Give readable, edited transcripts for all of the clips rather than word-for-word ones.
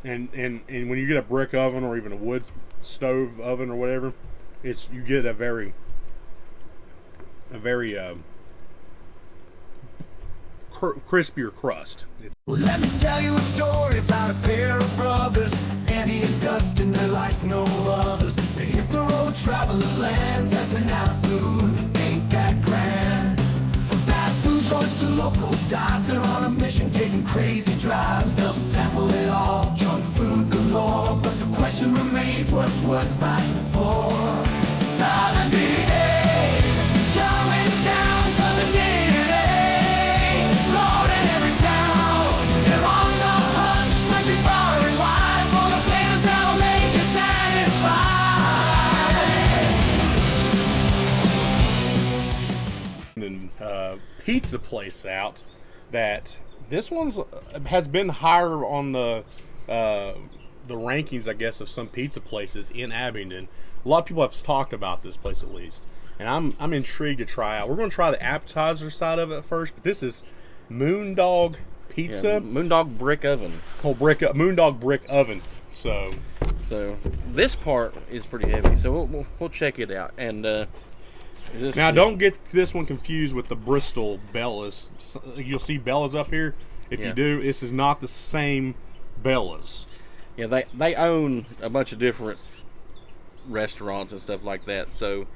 and when you get a brick oven or even a wood stove oven or whatever, you get a very crispier crust. Well, let me tell you a story about a pair of brothers, Andy and Dustin. They're like no others. They hit the road, traveling land, testing out food. Ain't that grand? From fast food joints to local dives, they're on a mission, taking crazy drives. They'll sample it all, junk food galore. But the question remains, what's worth fighting for? Southern Dn'A, showing down Southern Dn'A, exploding every town. They're on the hunt, searching far and wide for the flavors that'll make you satisfied. And pizza place out that this one's has been higher on the rankings, I guess, of some pizza places in Abingdon. A lot of people have talked about this place at least, and I'm intrigued to try out. We're going to try the appetizer side of it first, but this is Moondog Pizza. Yeah, Moondog Brick Oven. Oh, Moondog Brick Oven. So this part is pretty heavy, so we'll check it out. And now, don't get this one confused with the Bristol Bellas. You'll see Bellas up here. If you do, this is not the same Bellas. Yeah, they own a bunch of different restaurants and stuff like that. So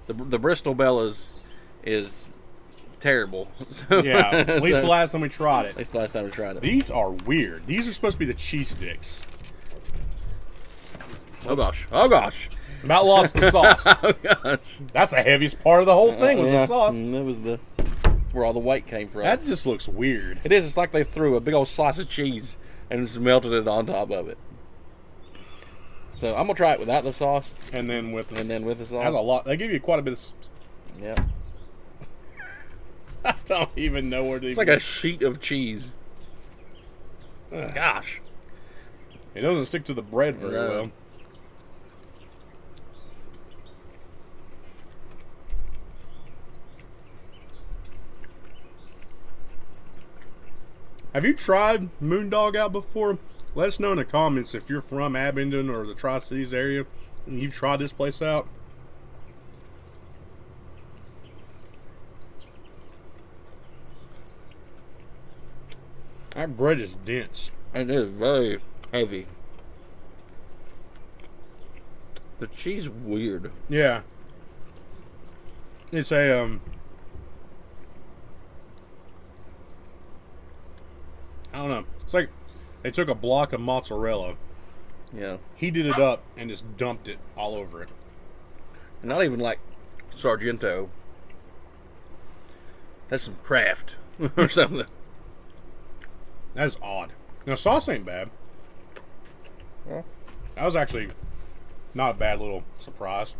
the Bristol Bellas is terrible. So, yeah, at least the last time we tried it. At least the last time we tried it. These are weird. These are supposed to be the cheese sticks. Oh gosh! Oh gosh! About lost the sauce. Oh gosh! That's the heaviest part of the whole thing was the sauce. That was where all the weight came from. That just looks weird. It is. It's like they threw a big old slice of cheese and just melted it on top of it. So I'm gonna try it without the sauce, and then with the sauce. Has a lot. They give you quite a bit of. Yeah. I don't even know where to. It's like a sheet of cheese. Gosh. It doesn't stick to the bread very well. Have you tried Moondog out before? Let us know in the comments if you're from Abingdon or the Tri-Cities area and you've tried this place out. That bread is dense. It is very heavy. The cheese is weird. Yeah. It's a I don't know. It's like they took a block of mozzarella, heated it up, and just dumped it all over it. Not even like Sargento. That's some Kraft or something. That is odd. Now, sauce ain't bad. Well, that was actually not a bad little surprise.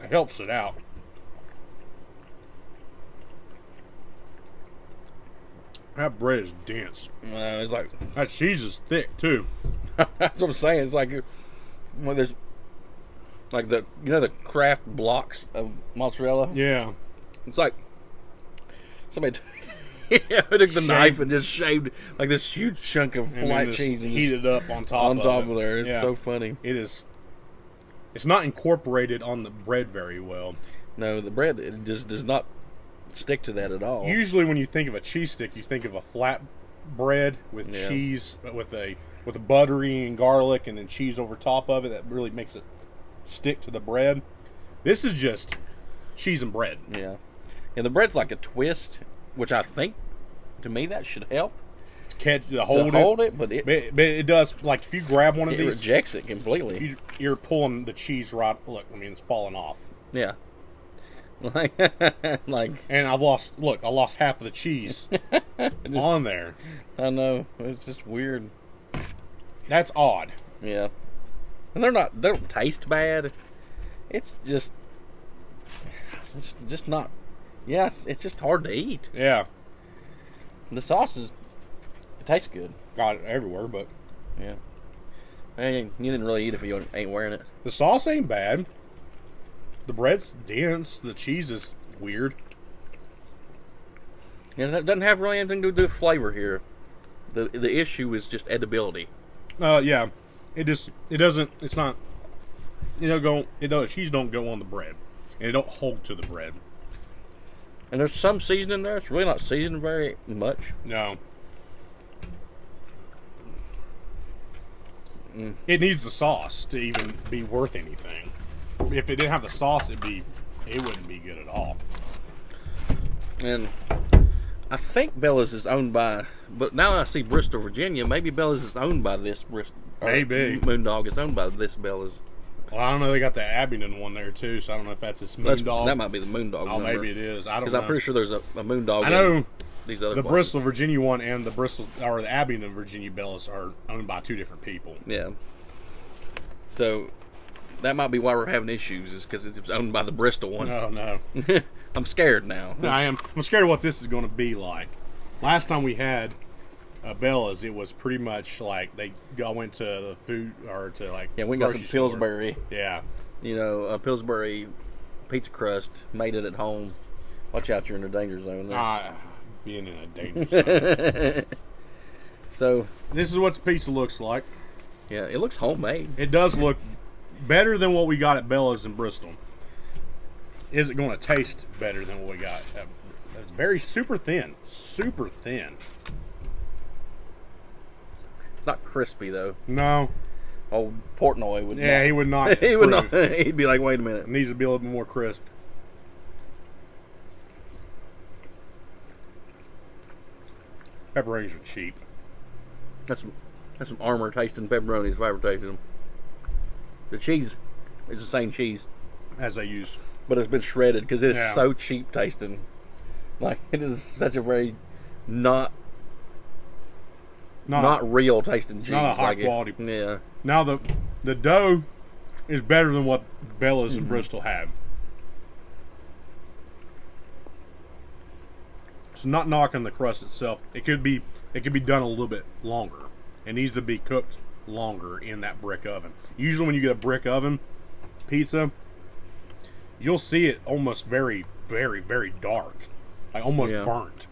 It helps it out. That bread is dense. It's like that cheese is thick too. That's what I'm saying. It's like when there's like the Kraft blocks of mozzarella. Yeah. It's like somebody took the knife and just shaved like this huge chunk of flat cheese and heated up on top of there. It's so funny. It is. It's not incorporated on the bread very well. No, the bread it just does not stick to that at all. Usually, when you think of a cheese stick, you think of a flat bread with cheese, with a buttery and garlic, and then cheese over top of it. That really makes it stick to the bread. This is just cheese and bread. Yeah, and the bread's like a twist, which I think, to me, that should help. To hold it, but it does. Like if you grab one of these, it rejects it completely. You're pulling the cheese right. Look, I mean, it's falling off. Yeah. like, and I lost half of the cheese on there. I know, it's just weird. That's odd. Yeah, and they don't taste bad. It's just not. Yes, it's just hard to eat. Yeah, the sauce it tastes good. Got it everywhere, but yeah, you didn't really eat if you ain't wearing it. The sauce ain't bad. The bread's dense. The cheese is weird. Yeah, it doesn't have really anything to do with flavor here. The issue is just edibility. Yeah, it's not. Cheese don't go on the bread, and it don't hold to the bread. And there's some seasoning there. It's really not seasoned very much. No. It needs the sauce to even be worth anything. If it didn't have the sauce, it wouldn't be good at all. And I think Bella's is owned by, but now I see Bristol, Virginia. Maybe Bella's is owned by this. Maybe Moondog is owned by this Bella's. Well, I don't know. They got the Abingdon one there too, so I don't know if that's this Moondog. That might be the Moondog. Oh, maybe it is. I don't know. Because I'm pretty sure there's a Moondog. I know these other the places. Bristol, Virginia one and the Abingdon, Virginia Bellas are owned by two different people. Yeah. So that might be why we're having issues, is because it's owned by the Bristol one. Oh no. I'm scared now. I am. I'm scared of what this is going to be like. Last time we had Bella's, it was pretty much like I went to the food or to like we got some Pillsbury. Yeah. Pillsbury pizza crust, made it at home. Watch out, you're in a danger zone there. Being in a danger zone. So this is what the pizza looks like. Yeah, it looks homemade. It does look better than what we got at Bella's in Bristol. Is it going to taste better than what we got? It's very super thin. Super thin. It's not crispy though. No. Old Portnoy would. Yeah, not. he would not. He would not. He'd be like, wait a minute. It needs to be a little bit more crisp. Pepperonis are cheap. That's some armor tasting pepperonis if I ever tasted them. The cheese is the same cheese As they use. but it's been shredded because it is so cheap tasting. Like, it is such a very not real tasting cheese. Not a high like quality. Yeah. Now the dough is better than what Bella's and Bristol have. So not knocking the crust itself. It could be done a little bit longer. It needs to be cooked longer in that brick oven. Usually when you get a brick oven pizza, you'll see it almost very, very, very dark. Like almost burnt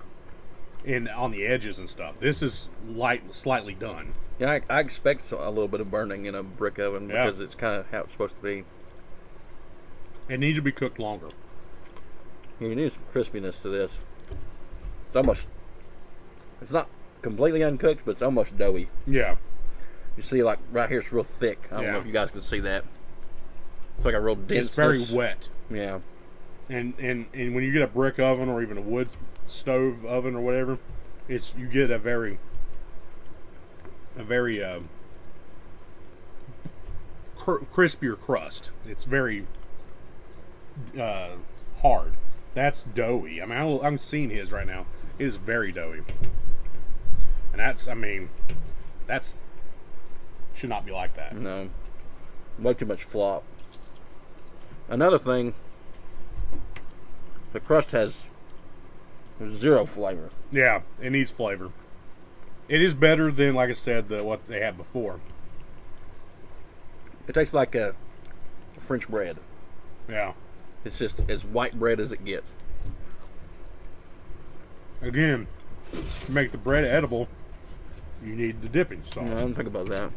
on the edges and stuff. This is slightly done. Yeah, I expect a little bit of burning in a brick oven because it's kind of how it's supposed to be. It needs to be cooked longer. You need some crispiness to this. It's not completely uncooked, but it's almost doughy. Yeah. You see, like right here, it's real thick. I don't know if you guys can see that. It's like a real dense. It's very wet. Yeah. And when you get a brick oven or even a wood stove oven or whatever, you get a very crispier crust. It's very hard. That's doughy. I mean, I'm seeing his right now. It is very doughy. And that's should not be like that. No. Way too much flop. Another thing, the crust has zero flavor. Yeah, it needs flavor. It is better than, like I said, what they had before. It tastes like a French bread. Yeah. It's just as white bread as it gets. Again, to make the bread edible, you need the dipping sauce. No, I don't think about that.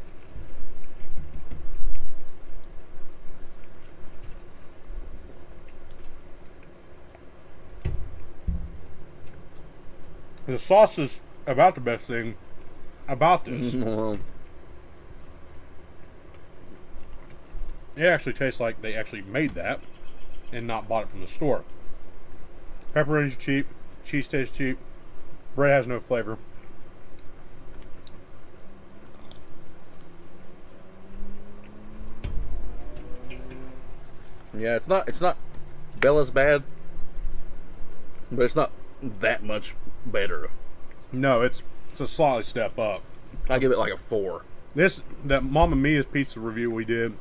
The sauce is about the best thing about this. It actually tastes like they actually made that and not bought it from the store. Pepperonis are cheap. Cheese tastes cheap. Bread has no flavor. Yeah, it's not Bella's bad, but it's not that much better. No, it's a slightly step up. I give it like a 4. That Mamma Mia's pizza review we did,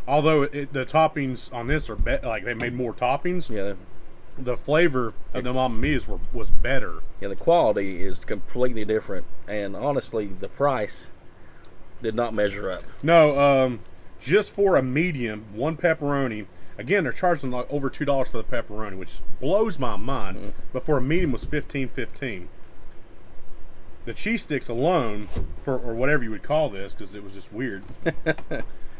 although the toppings on this are like they made more toppings. Yeah. The flavor of the Mamma Mia's was better. Yeah, the quality is completely different, and honestly, the price did not measure up. No, just for a medium, one pepperoni. Again, they're charging like over $2 for the pepperoni, which blows my mind. But for a medium, was $15.15. The cheese sticks alone, or whatever you would call this, because it was just weird,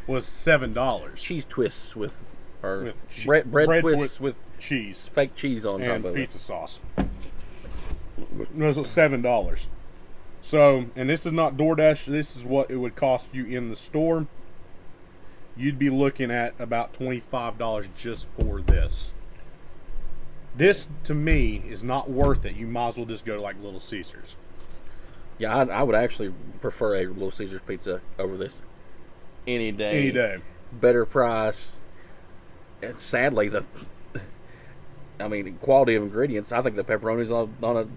was $7. Cheese twists with, or With bread twists with cheese fake cheese on top and of pizza sauce. It was $7. So, and this is not DoorDash. This is what it would cost you in the store. You'd be looking at about $25 just for this. This, to me, is not worth it. You might as well just go to like Little Caesars. Yeah, I would actually prefer a Little Caesars pizza over this any day. Any day. Better price. And sadly, quality of ingredients. I think the pepperonis on a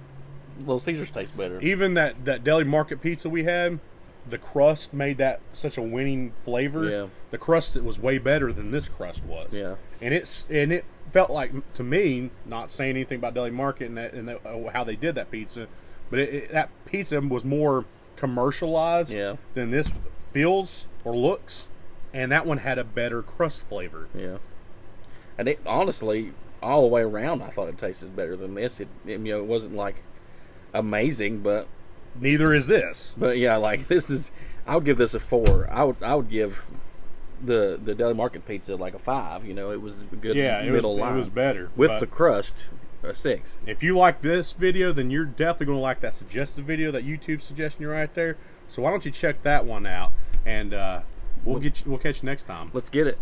Little Caesars tastes better. Even that deli market pizza we had, the crust made that such a winning flavor. Yeah. The crust was way better than this crust was. Yeah. And it felt like, to me, not saying anything about deli market and how they did that pizza, but that pizza was more commercialized than this feels or looks, and that one had a better crust flavor. Yeah. And it honestly, all the way around, I thought it tasted better than this. It wasn't like amazing, but neither is this. But yeah, like this is, I would give this a 4. I would give the deli market pizza like a 5. It was a good middle line. It was better with the crust. A 6. If you like this video, then you're definitely going to like that suggested video, that YouTube suggestion right there. So why don't you check that one out, and we'll catch you next time. Let's get it.